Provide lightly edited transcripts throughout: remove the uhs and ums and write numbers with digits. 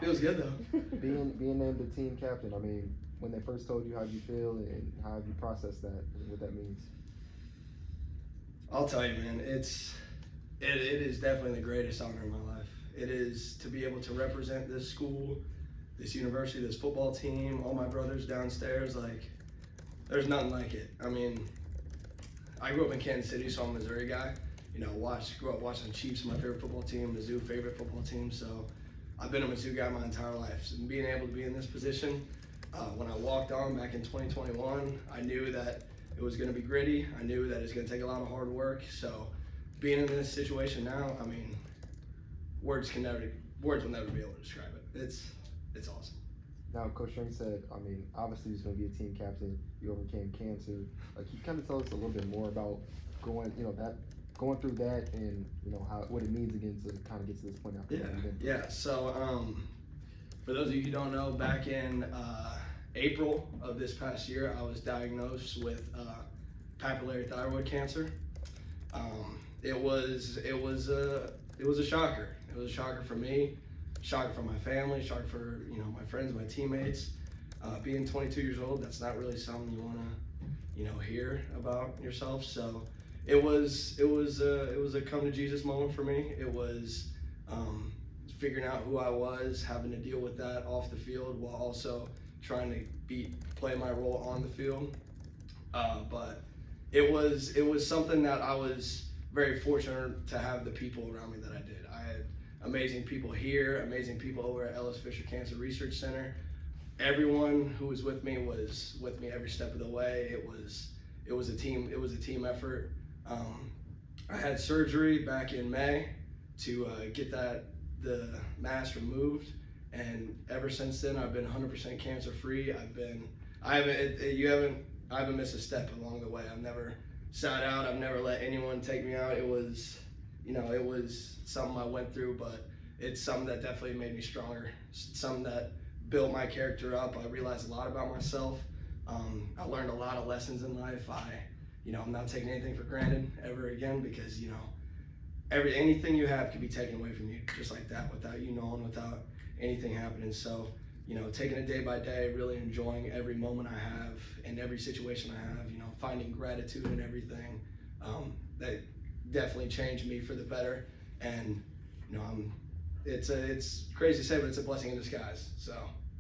Feels good though. Being named the team captain, I mean, when they first told you, how'd you feel and how have you processed that and what that means? I'll tell you, man, it is definitely the greatest honor in my life. It is to be able to represent this school, this university, this football team, all my brothers downstairs. Like, there's nothing like it. I mean, I grew up in Kansas City, so I'm a Missouri guy. You know, grew up watching the Chiefs, my favorite football team, Mizzou, favorite football team. So I've been a Mizzou guy my entire life. So being able to be in this position, when I walked on back in 2021, I knew that it was going to be gritty. I knew that it's going to take a lot of hard work. So being in this situation now, I mean, words will never be able to describe it. It's awesome. Now, Coach Shrink said, I mean, obviously he's going to be a team captain. You overcame cancer. Like, can you kind of tell us a little bit more about going through that and, what it means again to kind of get to this point after that? Yeah. So, for those of you who don't know, back in April of this past year, I was diagnosed with papillary thyroid cancer. It was a shocker. It was a shocker for me, shocker for my family, shocker for my friends, my teammates. Being 22 years old, that's not really something you want to hear about yourself. So it was a come to Jesus moment for me. It was figuring out who I was, having to deal with that off the field while also trying to play my role on the field. But it was something that I was very fortunate to have the people around me that I did. I had amazing people here, amazing people over at Ellis Fisher Cancer Research Center. Everyone who was with me every step of the way. It was a team effort. I had surgery back in May to get the mass removed, and ever since then I've been 100% cancer free. I haven't missed a step along the way. I've never sat out. I've never let anyone take me out. It was something I went through, but it's something that definitely made me stronger. Something that built my character up. I realized a lot about myself. I learned a lot of lessons in life. I'm not taking anything for granted ever again, because anything you have can be taken away from you just like that, without you knowing, without anything happening. So taking it day by day, really enjoying every moment I have and every situation I have, finding gratitude in everything. That definitely changed me for the better. And it's crazy to say, but it's a blessing in disguise. So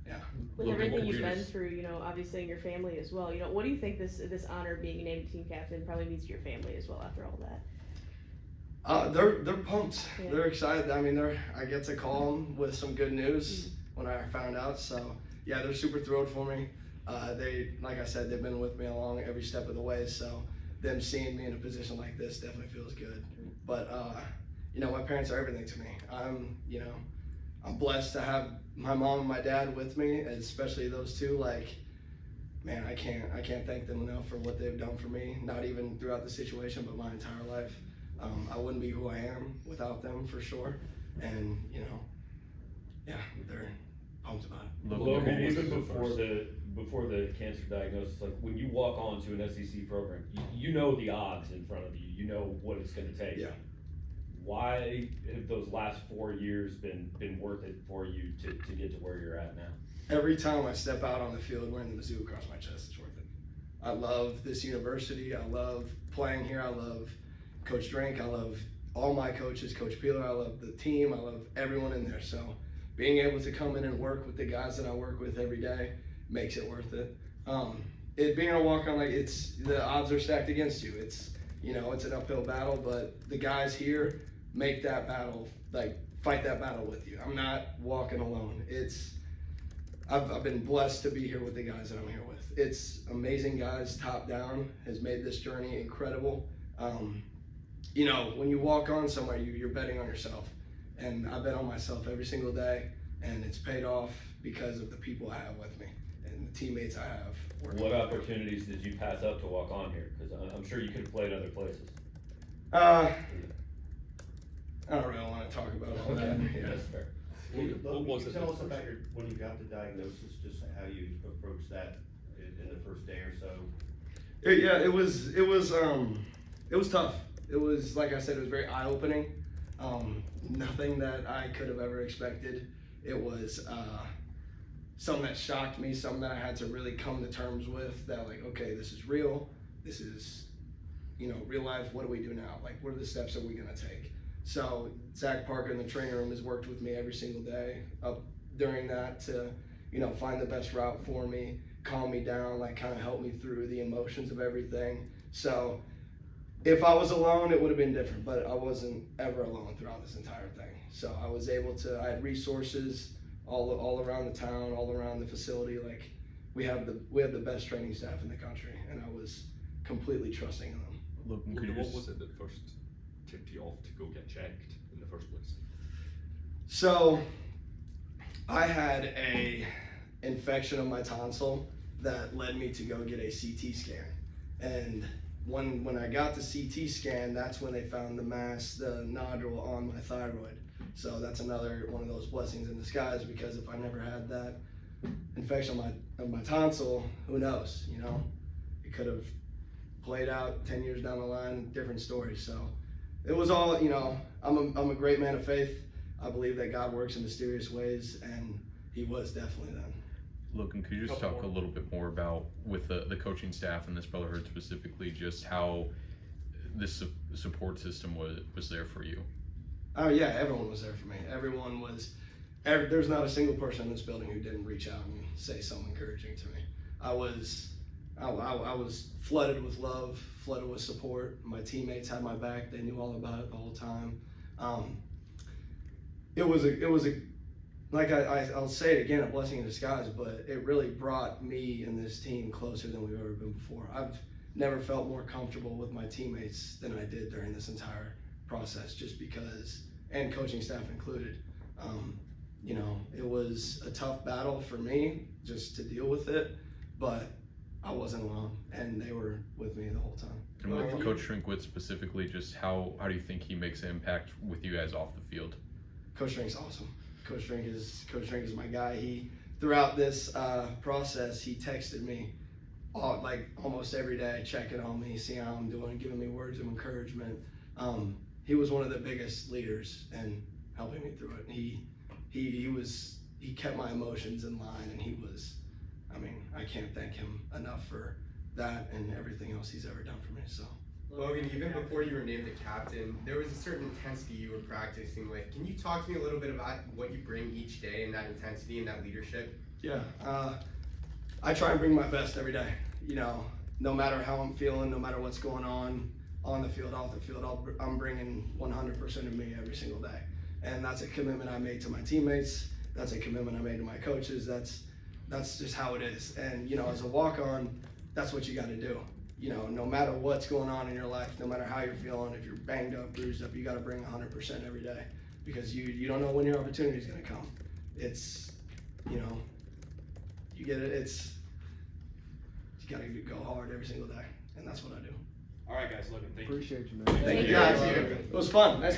yeah. With everything you've been through, obviously in your family as well, what do you think this honor being named team captain probably means to your family as well after all that? They're pumped. Yeah. They're excited. I mean, I get to call them with some good news when I found out. So yeah, they're super thrilled for me. Like I said, they've been with me along every step of the way. So them seeing me in a position like this definitely feels good. But my parents are everything to me. I'm blessed to have my mom and my dad with me, especially those two. Like, man, I can't thank them enough for what they've done for me. Not even throughout the situation, but my entire life. I wouldn't be who I am without them, for sure. And yeah, they're pumped about it. Logan, even before the cancer diagnosis, like when you walk onto an SEC program, you know the odds in front of you. You know what it's going to take. Yeah. Why have those last 4 years been worth it for you to get to where you're at now? Every time I step out on the field wearing the Mizzou across my chest, it's worth it. I love this university. I love playing here. I love Coach Drink. I love all my coaches, Coach Peeler. I love the team. I love everyone in there. So being able to come in and work with the guys that I work with every day makes it worth it. It being a walk-on, like, the odds are stacked against you. It's an uphill battle, but the guys here make that battle, fight that battle with you. I'm not walking alone. I've been blessed to be here with the guys that I'm here with. It's amazing guys, top down, has made this journey incredible. When you walk on somewhere, you're betting on yourself. And I bet on myself every single day, and it's paid off because of the people I have with me and the teammates I have. What opportunities did you pass up to walk on here? Because I'm sure you could have played other places. I don't really want to talk about all that. Yeah. That's fair. Can you tell us about when you got the diagnosis, just how you approached that in the first day or so? Yeah, it was tough. It was, like I said, it was very eye-opening. Nothing that I could have ever expected. it was something that shocked me, something that I had to really come to terms with, that like, okay, this is real, this is, you know, real life. What do we do now? Like, what are the steps that we gonna take? So Zach Parker in the training room has worked with me every single day up during that to, you know, find the best route for me, calm me down, like kind of help me through the emotions of everything. So if I was alone, it would have been different, but I wasn't ever alone throughout this entire thing. So I was able to, I had resources all around the town, all around the facility. Like, we have the best training staff in the country, and I was completely trusting in them. Logan, What could you was it that first tipped you off to go get checked in the first place? So I had a infection of my tonsil that led me to go get a CT scan. And when I got the CT scan, that's when they found the mass, the nodule on my thyroid. So that's another one of those blessings in disguise, because if I never had that infection of my tonsil, who knows, you know? It could have played out 10 years down the line, different story. So it was all, you know, I'm a great man of faith. I believe that God works in mysterious ways, and he was definitely then. Logan, could you just talk a little bit more about, with the coaching staff and this brotherhood specifically, just how this support system was there for you? Oh yeah, everyone was there for me. Everyone was, there's not a single person in this building who didn't reach out and say something encouraging to me. I was flooded with love, flooded with support. My teammates had my back. They knew all about it the whole time. It was a like I'll say it again, a blessing in disguise, but it really brought me and this team closer than we've ever been before. I've never felt more comfortable with my teammates than I did during this entire process, just because, and coaching staff included. You know, it was a tough battle for me just to deal with it, but I wasn't alone, and they were with me the whole time. And with Coach Shrinkwitz specifically, just how do you think he makes an impact with you guys off the field? Coach Shrink's awesome. Coach Shrink is my guy. He, throughout this process, he texted me like almost every day, checking on me, seeing how I'm doing, giving me words of encouragement. He was one of the biggest leaders in helping me through it. He kept my emotions in line, and he was, I mean, I can't thank him enough for that and everything else he's ever done for me. So. Logan, even before you were named the captain, there was a certain intensity you were practicing with. Can you talk to me a little bit about what you bring each day and that intensity and that leadership? Yeah, I try and bring my best every day. You know, no matter how I'm feeling, no matter what's going on the field, off the field, I'm bringing 100% of me every single day. And that's a commitment I made to my teammates. That's a commitment I made to my coaches. That's just how it is. And, you know, as a walk-on, that's what you got to do. You know, no matter what's going on in your life, no matter how you're feeling, if you're banged up, bruised up, you got to bring 100% every day, because you don't know when your opportunity is going to come. It's, you know, you get it. You got to go hard every single day, and that's what I do. All right, guys, Logan, thank you. Appreciate you, man. Thank you guys. It was fun. Nice